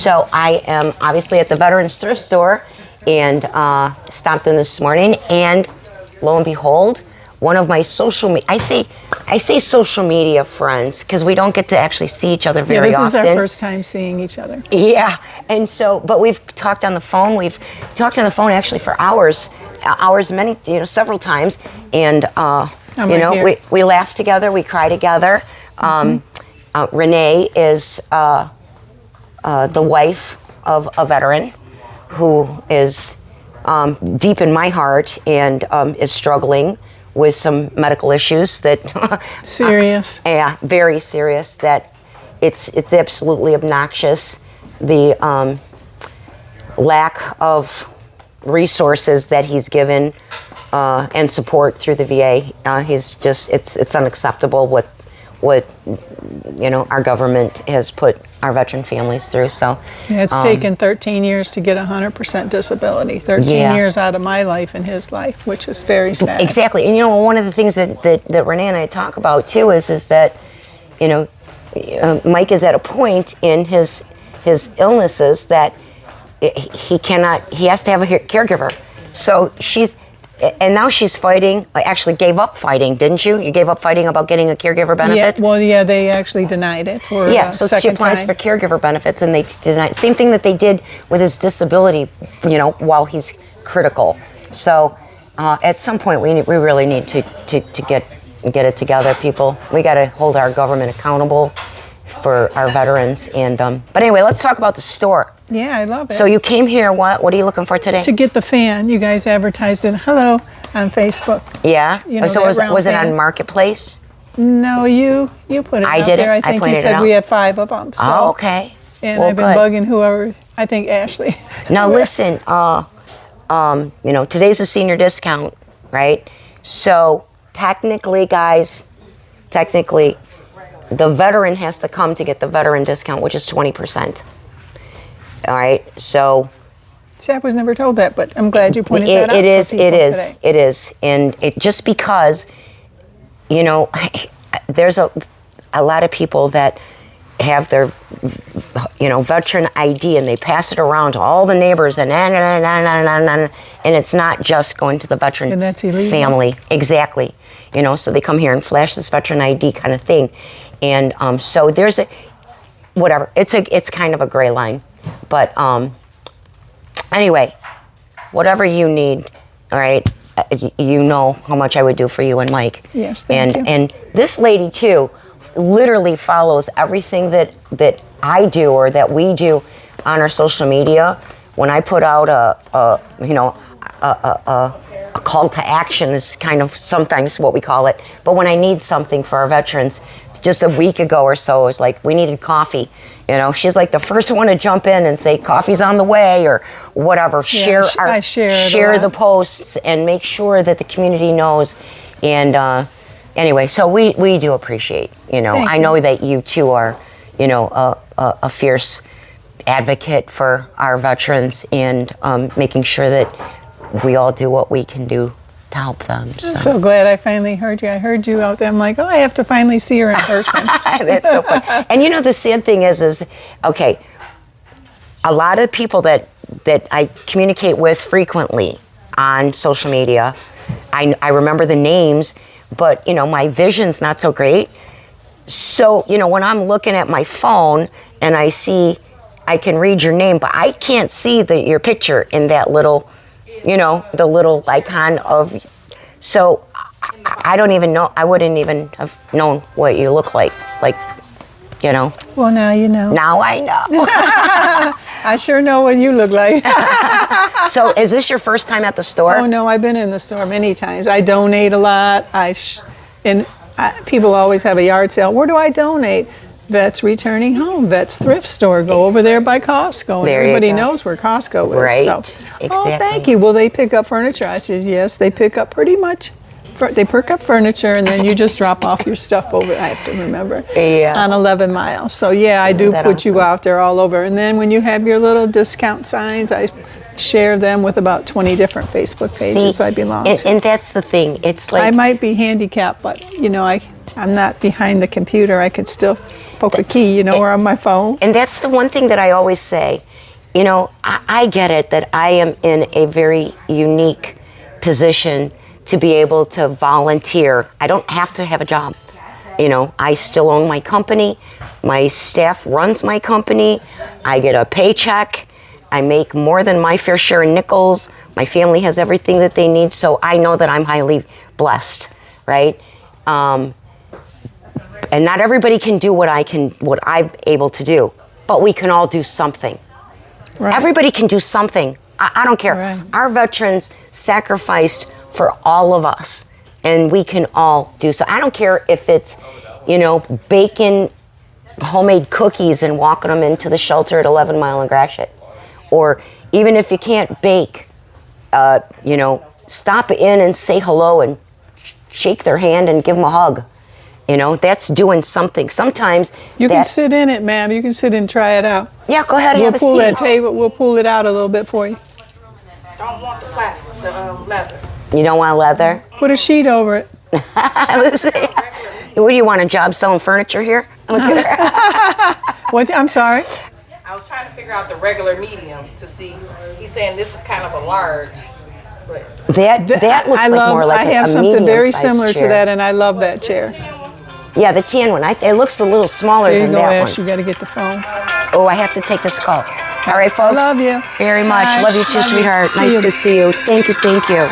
So I am obviously at the Veterans Thrift Store and stopped in this morning, and lo and behold, one of my I say social media friends because we don't get to actually see each other very often. This is our first time seeing each other. Yeah, and so, but we've talked on the phone. We've talked on the phone actually for hours, several times, and we laugh together, we cry together. Renee is the wife of a veteran who is deep in my heart and is struggling with some medical issues that serious. Yeah, very serious. That it's absolutely obnoxious. The lack of resources that he's given and support through the VA. He's just it's unacceptable what our government has put our veteran families through. So yeah, it's taken 13 years to get 100% disability. 13 years out of my life and his life, which is very sad. Exactly. And one of the things that Renee and I talk about too is that Mike is at a point in his illnesses that he has to have a caregiver. So now she's fighting. Actually, gave up fighting, didn't you? You gave up fighting about getting a caregiver benefit. Yeah, they actually denied it for so she applies for caregiver benefits, and they denied. Same thing that they did with his disability. While he's critical. So at some point, we really need to get it together, people. We got to hold our government accountable for our veterans. And but anyway, let's talk about the store. Yeah, I love it. So you came here, what are you looking for today? To get the fan. You guys advertised it, on Facebook. Yeah? So was it on Marketplace? No, you put it out did there. I think you said we had 5 of them. So, okay. And I've been bugging whoever, I think Ashley. Now listen, today's a senior discount, right? So technically, guys, the veteran has to come to get the veteran discount, which is 20%. All right, so. See, I was never told that, but I'm glad you pointed that out. It is, and it just because, there's a lot of people that have their, veteran ID and they pass it around to all the neighbors and it's not just going to the veteran and that's illegal. Family. Exactly, so they come here and flash this veteran ID kind of thing, and so there's it's kind of a gray line. But anyway, whatever you need, all right, you know how much I would do for you and Mike. Yes, thank you. And this lady, too, literally follows everything that I do or that we do on our social media. When I put out a call to action is kind of sometimes what we call it. But when I need something for our veterans, just a week ago or so, it was like, we needed coffee. She's like the first one to jump in and say, coffee's on the way or whatever. Yeah, share the posts and make sure that the community knows. And anyway, so we do appreciate, I know that you too are, a fierce advocate for our veterans and making sure that we all do what we can do to help them. I'm so glad I finally heard you. I heard you out there. I'm like, I have to finally see her in person. That's so fun. And the sad thing is okay, a lot of people that I communicate with frequently on social media, I remember the names, but my vision's not so great. So, when I'm looking at my phone and I can read your name, but I can't see your picture in that little the little icon of, so I don't even know, I wouldn't even have known what you look like. Well, now you know. Now I know. I sure know what you look like. So is this your first time at the store? Oh, no, I've been in the store many times. I donate a lot. People always have a yard sale. Where do I donate? Vets Returning Home, Vets Thrift Store. Go over there by Costco. Everybody knows where Costco is. Right. So, exactly. thank you. Will they pick up furniture? I said, yes, they pick up pretty much they perk up furniture, and then you just drop off your stuff over. I have to remember. Yeah. On 11 miles. So yeah, I do put you out there all over. And then when you have your little discount signs, I share them with about 20 different Facebook pages I belong to. And that's the thing. It's like I might be handicapped, but you know, I'm not behind the computer. I could still poke a key, you know, or on my phone. And that's the one thing that I always say. You know, I get it that I am in a very unique position to be able to volunteer. I don't have to have a job. You know, I still own my company. My staff runs my company. I get a paycheck. I make more than my fair share in nickels. My family has everything that they need, so I know that I'm highly blessed, right? And not everybody can do what I'm able to do, but we can all do something. Right. Everybody can do something. I don't care. Right. Our veterans sacrificed for all of us, and we can all do so. I don't care if it's, you know, baking homemade cookies and walking them into the shelter at 11 Mile and Gratiot. Or even if you can't bake, you know, stop in and say hello and shake their hand and give them a hug. You know, that's doing something. Sometimes you can sit in it, ma'am. You can sit and try it out. Yeah, go ahead and have a seat. We'll pull that table. We'll pull it out a little bit for you. Don't want the plastic, the leather. You don't want leather? Put a sheet over it. What do you want, a job selling furniture here? What? I'm sorry. I was trying to figure out the regular medium to see. He's saying this is kind of a large, but that looks like more like I have something medium very sized similar chair. to that, and I love that chair. Yeah, the tan one. It looks a little smaller There you than go, that Ash. one. You got to get the phone. Oh, I have to take this call. All right, folks. I love you. Very much. Bye. Love you too, Love you. sweetheart. See Nice you. to see you. Thank you.